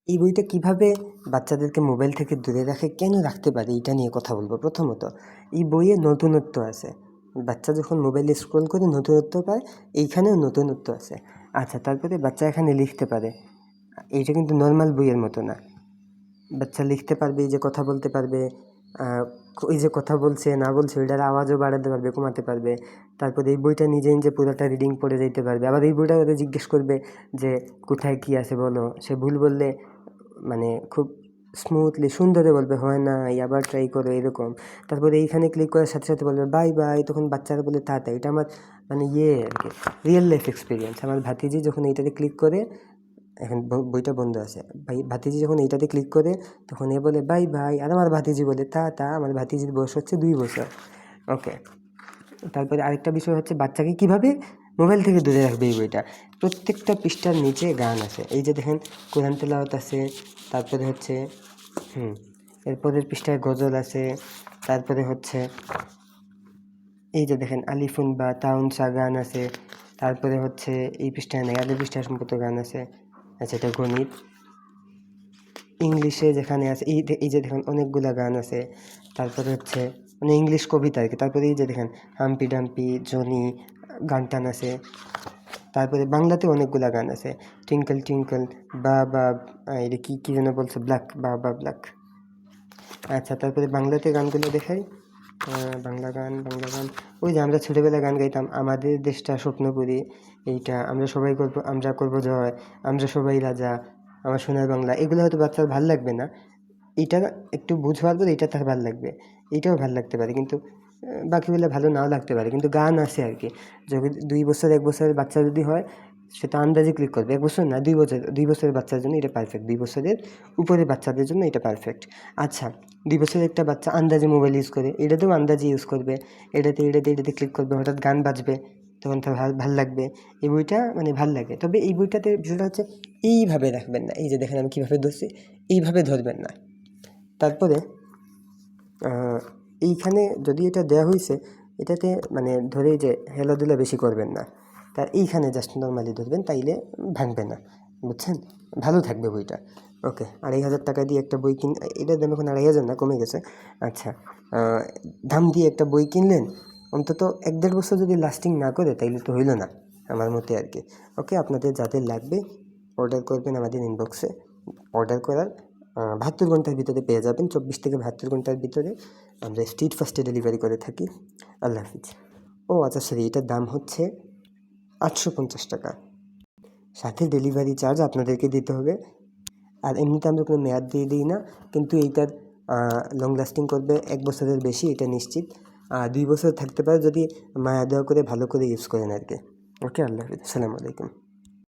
এই বইটা কিভাবে বাচ্চাদেরকে মোবাইল থেকে দূরে রাখে, কেন রাখতে পারে, এটা নিয়ে কথা বলবো। প্রথমত, এই বইয়ে নতুনত্ব আছে। বাচ্চা যখন মোবাইলে স্ক্রল করে নতুনত্ব পায়, এইখানেও নতুনত্ব আছে। আচ্ছা, তারপরে বাচ্চা এখানে লিখতে পারে। এইটা কিন্তু নর্মাল বইয়ের মতো না। বাচ্চা লিখতে পারবে, এই যে কথা বলতে পারবে, ওই যে কথা বলছে না বলছে ওইটার আওয়াজও বাড়াতে পারবে, কমাতে পারবে। তারপরে এই বইটা নিজে নিজে পুরোটা রিডিং পড়ে যেতে পারবে। আবার এই বইটা ওদের জিজ্ঞেস করবে যে কোথায় কী আছে বলো, সে ভুল বললে মানে খুব স্মুথলি সুন্দরে বলবে হয় না, আবার ট্রাই করো, এরকম। তারপরে এইখানে ক্লিক করার সাথে সাথে বলবে বাই বাই, তখন বাচ্চারা বলে তা তা। এটা আমার মানে আর কি রিয়েল লাইফ এক্সপিরিয়েন্স। আমার ভাতিজি যখন এইটাতে ক্লিক করে, এখন বইটা বন্ধ আছে, ভাতিজি যখন এইটাতে ক্লিক করে তখন এ বলে বাই বাই, আর আমার ভাতিজি বলে তা তা। আমার ভাতিজির বয়স হচ্ছে 2 বছর। ওকে। তারপরে আরেকটা বিষয় হচ্ছে বাচ্চাকে কিভাবে মোবাইল থেকে দূরে রাখবে। এই বইটা প্রত্যেকটা পৃষ্ঠার নিচে গান আছে। এই যে দেখেন, কোরআন তেলাওয়াত আছে। তারপরে হচ্ছে এরপরের পৃষ্ঠায় গজল আছে। তারপরে হচ্ছে এই যে দেখেন আলিফুন বা তাউন সা গান আছে। তারপরে হচ্ছে এই পৃষ্ঠায় নেই, আগের পৃষ্ঠায় সম্পর্ক গান আছে। আচ্ছা, এটা গণিত। ইংলিশে যেখানে আছে এই যে দেখেন অনেকগুলা গান আছে। তারপরে হচ্ছে মানে ইংলিশ কবিতা আর কি। তারপরে এই যে দেখেন হাম্পি ডাম্পি, জনি, গান টান আছে। তারপরে বাংলাতে অনেকগুলা গান আছে, টুইঙ্কল টুইঙ্কল, বা বা এটা কী কী যেন বলছে, ব্ল্যাক, বা বা ব্ল্যাক। আচ্ছা, তারপরে বাংলাতে গানগুলো দেখাই। বাংলা গান ওই যে আমরা ছোটোবেলায় গান গাইতাম, আমাদের দেশটা স্বপ্নপুরী, এইটা আমরা করবো জয়, আমরা সবাই রাজা, আমার সোনার বাংলা। এগুলো হয়তো বাচ্চার ভাল লাগবে না, এইটা একটু বুঝবার পর এটা তার ভাল লাগবে, এইটাও ভাল লাগতে পারে, কিন্তু বাকিগুলো ভালো নাও লাগতে পারে। কিন্তু গান আছে আর কি। যদি 2 বছর 1 বছরের বাচ্চা যদি হয়, সেটা আন্দাজে ক্লিক করবে। 1 বছর না, 2 বছরের বাচ্চার জন্য এটা পারফেক্ট, 2 বছরের উপরে বাচ্চাদের জন্য এটা পারফেক্ট। আচ্ছা, 2 বছরের একটা বাচ্চা আন্দাজে মোবাইল ইউজ করে, এটাতেও আন্দাজে ইউজ করবে। এটাতে ক্লিক করবে, হঠাৎ গান বাজবে, তখন তার ভাল লাগবে। এই বইটা মানে ভাল লাগে। তবে এই বইটাতে বিষয়টা হচ্ছে এইভাবে রাখবেন না। এই যে দেখেন আমি কীভাবে ধরছি, এইভাবে ধরবেন না। তারপরে এইখানে যদি এটা দেওয়া হয়েছে, এটাতে মানে ধরে যে হেলাধুলা বেশি করবেন না, তার এইখানে জাস্ট নর্মালি ধরবেন, তাইলে ভাঙবে না, বুঝছেন? ভালো থাকবে বইটা। ওকে, 2,500 টাকা দিয়ে একটা বই এটার দাম এখন 2,500 না, কমে গেছে। আচ্ছা, দাম দিয়ে একটা বই কিনলেন, অন্তত 1-1.5 বছর যদি লাস্টিং না করে তাইলে তো হইল না আমার মতে আর কি। ওকে, আপনাদের যাদের লাগবে অর্ডার করবেন আমাদের ইনবক্সে। অর্ডার করার 72 ঘন্টার ভিতরে পেয়ে যাবেন। 24 থেকে 72 ঘন্টার ভিতরে আমরা স্ট্রিট ফাস্টে ডেলিভারি করে থাকি। আল্লাহ হাফিজ। ও আচ্ছা, সরি, এটার দাম হচ্ছে 850 টাকা, সাথে ডেলিভারি চার্জ আপনাদেরকে দিতে হবে। আর এমনিতে আমরা কোনো মেয়াদ দিয়ে দিই না, কিন্তু এইটার লং লাস্টিং করবে 1 বছরের বেশি, এটা নিশ্চিত। 2 বছর থাকতে পারে যদি মায়া দেওয়া করে ভালো করে ইউজ করেন আর কি। ওকে, আল্লাহ হাফিজ, আসসালামু আলাইকুম।